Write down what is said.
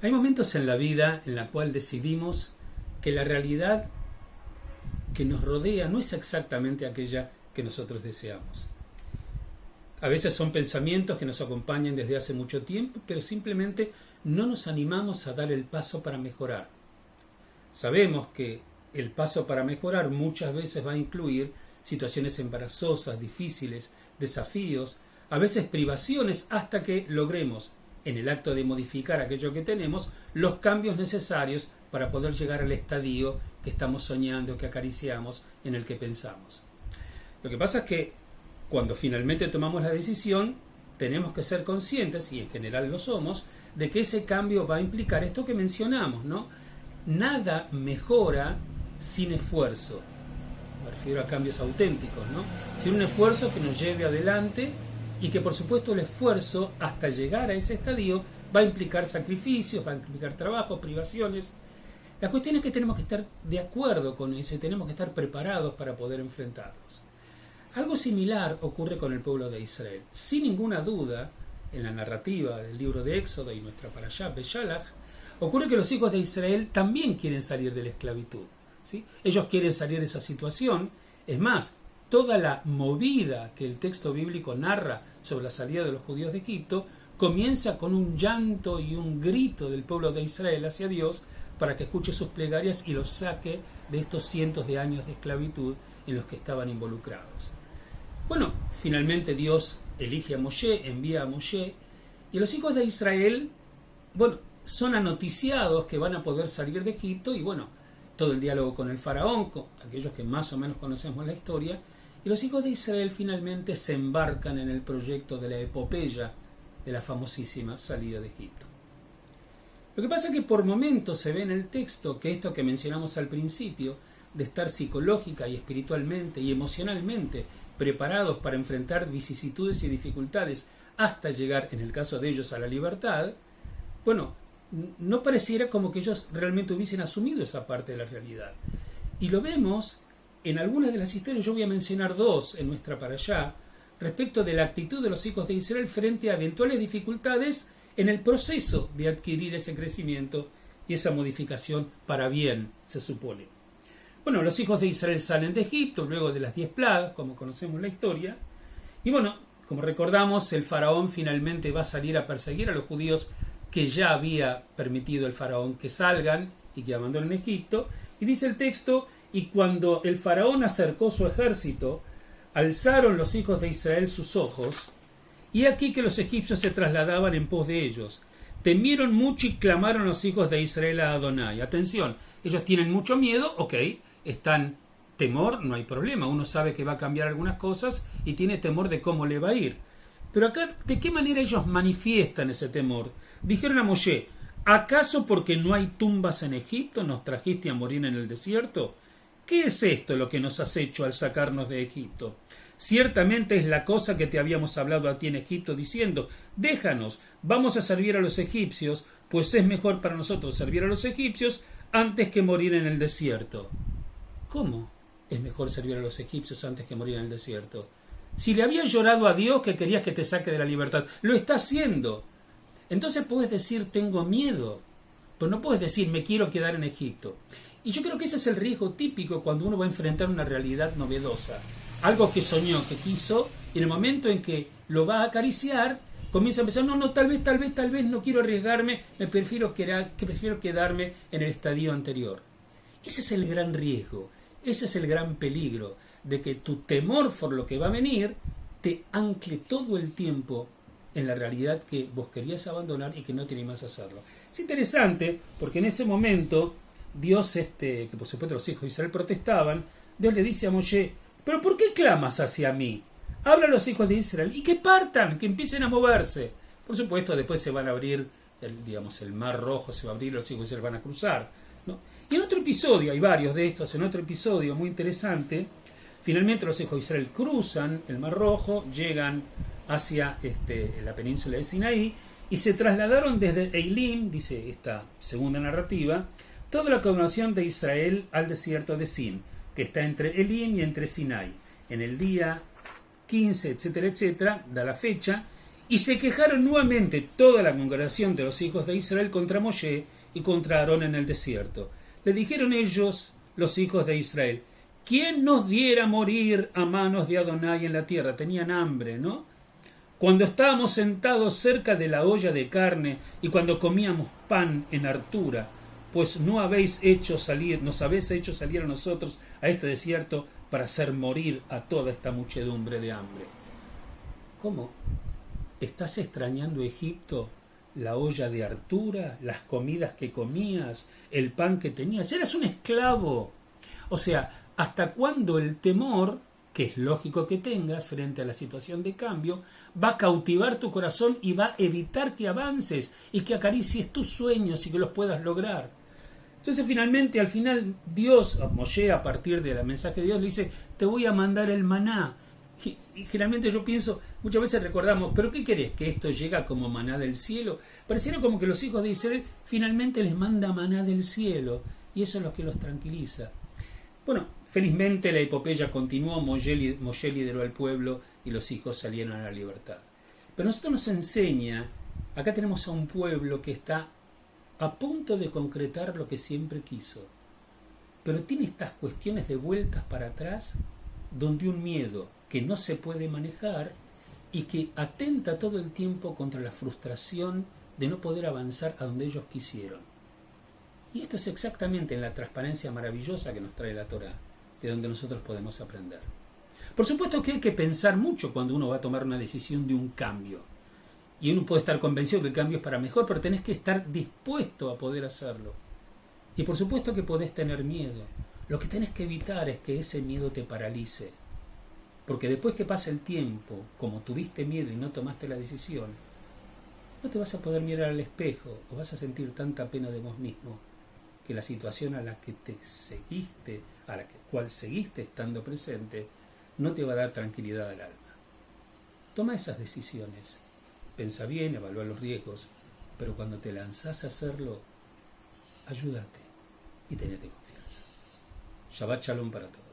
Hay momentos en la vida en la cual decidimos que la realidad que nos rodea no es exactamente aquella que nosotros deseamos. A veces son pensamientos que nos acompañan desde hace mucho tiempo, pero simplemente no nos animamos a dar el paso para mejorar. Sabemos que el paso para mejorar muchas veces va a incluir situaciones embarazosas, difíciles, desafíos, a veces privaciones, hasta que logremos, en el acto de modificar aquello que tenemos, los cambios necesarios para poder llegar al estadio que estamos soñando, que acariciamos, en el que pensamos. Lo que pasa es que cuando finalmente tomamos la decisión, tenemos que ser conscientes, y en general lo somos, de que ese cambio va a implicar esto que mencionamos, ¿no? Nada mejora sin esfuerzo. Me refiero a cambios auténticos, ¿no? Sin un esfuerzo que nos lleve adelante, y que por supuesto el esfuerzo hasta llegar a ese estadio va a implicar sacrificios, va a implicar trabajo, privaciones. La cuestión es que tenemos que estar de acuerdo con eso y tenemos que estar preparados para poder enfrentarlos. Algo similar ocurre con el pueblo de Israel. Sin ninguna duda, en la narrativa del libro de Éxodo y nuestra parashá, Beshalach, ocurre que los hijos de Israel también quieren salir de la esclavitud, ¿sí? Ellos quieren salir de esa situación. Es más, toda la movida que el texto bíblico narra sobre la salida de los judíos de Egipto comienza con un llanto y un grito del pueblo de Israel hacia Dios para que escuche sus plegarias y los saque de estos cientos de años de esclavitud en los que estaban involucrados. Bueno, finalmente Dios elige a Moshe, envía a Moshe, y los hijos de Israel, son anoticiados que van a poder salir de Egipto, y todo el diálogo con el faraón, con aquellos que más o menos conocemos la historia, y los hijos de Israel finalmente se embarcan en el proyecto de la epopeya de la famosísima salida de Egipto. Lo que pasa es que por momentos se ve en el texto que esto que mencionamos al principio, de estar psicológica y espiritualmente y emocionalmente preparados para enfrentar vicisitudes y dificultades hasta llegar, en el caso de ellos, a la libertad, no pareciera como que ellos realmente hubiesen asumido esa parte de la realidad. Y lo vemos en algunas de las historias. Yo voy a mencionar dos en nuestra parashá, respecto de la actitud de los hijos de Israel frente a eventuales dificultades en el proceso de adquirir ese crecimiento y esa modificación para bien, se supone. Los hijos de Israel salen de Egipto luego de las 10 plagas, como conocemos la historia, y como recordamos, el faraón finalmente va a salir a perseguir a los judíos que ya había permitido el faraón que salgan y que abandonen Egipto, y dice el texto: y cuando el faraón acercó su ejército, alzaron los hijos de Israel sus ojos, y aquí que los egipcios se trasladaban en pos de ellos. Temieron mucho y clamaron los hijos de Israel a Adonai. Atención, ellos tienen mucho miedo, están temor, no hay problema, uno sabe que va a cambiar algunas cosas y tiene temor de cómo le va a ir. Pero acá, ¿de qué manera ellos manifiestan ese temor? Dijeron a Moshe: ¿acaso porque no hay tumbas en Egipto nos trajiste a morir en el desierto? ¿Qué es esto lo que nos has hecho al sacarnos de Egipto? Ciertamente es la cosa que te habíamos hablado a ti en Egipto, diciendo: déjanos, vamos a servir a los egipcios, pues es mejor para nosotros servir a los egipcios antes que morir en el desierto. ¿Cómo es mejor servir a los egipcios antes que morir en el desierto? Si le habías llorado a Dios que querías que te saque de la libertad, lo está haciendo. Entonces puedes decir: tengo miedo, pero no puedes decir: me quiero quedar en Egipto. Y yo creo que ese es el riesgo típico cuando uno va a enfrentar una realidad novedosa. Algo que soñó, que quiso, y en el momento en que lo va a acariciar, comienza a pensar: tal vez, no quiero arriesgarme, prefiero quedarme en el estadio anterior. Ese es el gran riesgo, ese es el gran peligro, de que tu temor por lo que va a venir te ancle todo el tiempo en la realidad que vos querías abandonar y que no te animás a hacerlo. Es interesante porque en ese momento Dios, que por supuesto los hijos de Israel protestaban, Dios le dice a Moshe: ¿pero por qué clamas hacia mí? Habla a los hijos de Israel y que partan, que empiecen a moverse. Por supuesto, después se van a abrir, el mar rojo se va a abrir, los hijos de Israel van a cruzar, ¿no? Y en otro episodio, hay varios de estos, en otro episodio muy interesante, finalmente los hijos de Israel cruzan el mar rojo, llegan hacia la península de Sinaí y se trasladaron desde Eilim, dice esta segunda narrativa, toda la congregación de Israel al desierto de Sin, que está entre Elim y entre Sinai, en el día 15, etcétera, etcétera, da la fecha, Y se quejaron nuevamente toda la congregación de los hijos de Israel contra Moshe y contra Aarón en el desierto. Le dijeron ellos, los hijos de Israel, ¿quién nos diera morir a manos de Adonai en la tierra? Tenían hambre, ¿no? Cuando estábamos sentados cerca de la olla de carne y cuando comíamos pan en hartura, pues nos habéis hecho salir a nosotros a este desierto para hacer morir a toda esta muchedumbre de hambre. ¿Cómo? ¿Estás extrañando Egipto? La olla de hartura, las comidas que comías, el pan que tenías. Eras un esclavo. O sea, ¿hasta cuándo el temor, que es lógico que tengas frente a la situación de cambio, va a cautivar tu corazón y va a evitar que avances y que acaricies tus sueños y que los puedas lograr? Entonces finalmente, al final, Dios, a Moshe, a partir del mensaje de Dios, le dice, te voy a mandar el maná. Y generalmente yo pienso, muchas veces recordamos, ¿pero qué querés? ¿Que esto llega como maná del cielo? Pareciera como que los hijos de Israel finalmente les manda maná del cielo, y eso es lo que los tranquiliza. Bueno, felizmente la epopeya continuó, Moshe lideró al pueblo y los hijos salieron a la libertad. Pero nosotros nos enseña, acá tenemos a un pueblo que está a punto de concretar lo que siempre quiso, pero tiene estas cuestiones de vueltas para atrás, donde un miedo que no se puede manejar y que atenta todo el tiempo contra la frustración de no poder avanzar a donde ellos quisieron. Y esto es exactamente en la transparencia maravillosa que nos trae la Torá, de donde nosotros podemos aprender. Por supuesto que hay que pensar mucho cuando uno va a tomar una decisión de un cambio. Y uno puede estar convencido que el cambio es para mejor, pero tenés que estar dispuesto a poder hacerlo. Y por supuesto que podés tener miedo. Lo que tenés que evitar es que ese miedo te paralice. Porque después que pase el tiempo, como tuviste miedo y no tomaste la decisión, no te vas a poder mirar al espejo o vas a sentir tanta pena de vos mismo que la situación a la que te seguiste, a la cual seguiste estando presente, no te va a dar tranquilidad al alma. Toma esas decisiones, pensa bien, evalúa los riesgos, pero cuando te lanzás a hacerlo, ayúdate y tenete confianza. Shabbat Shalom para todos.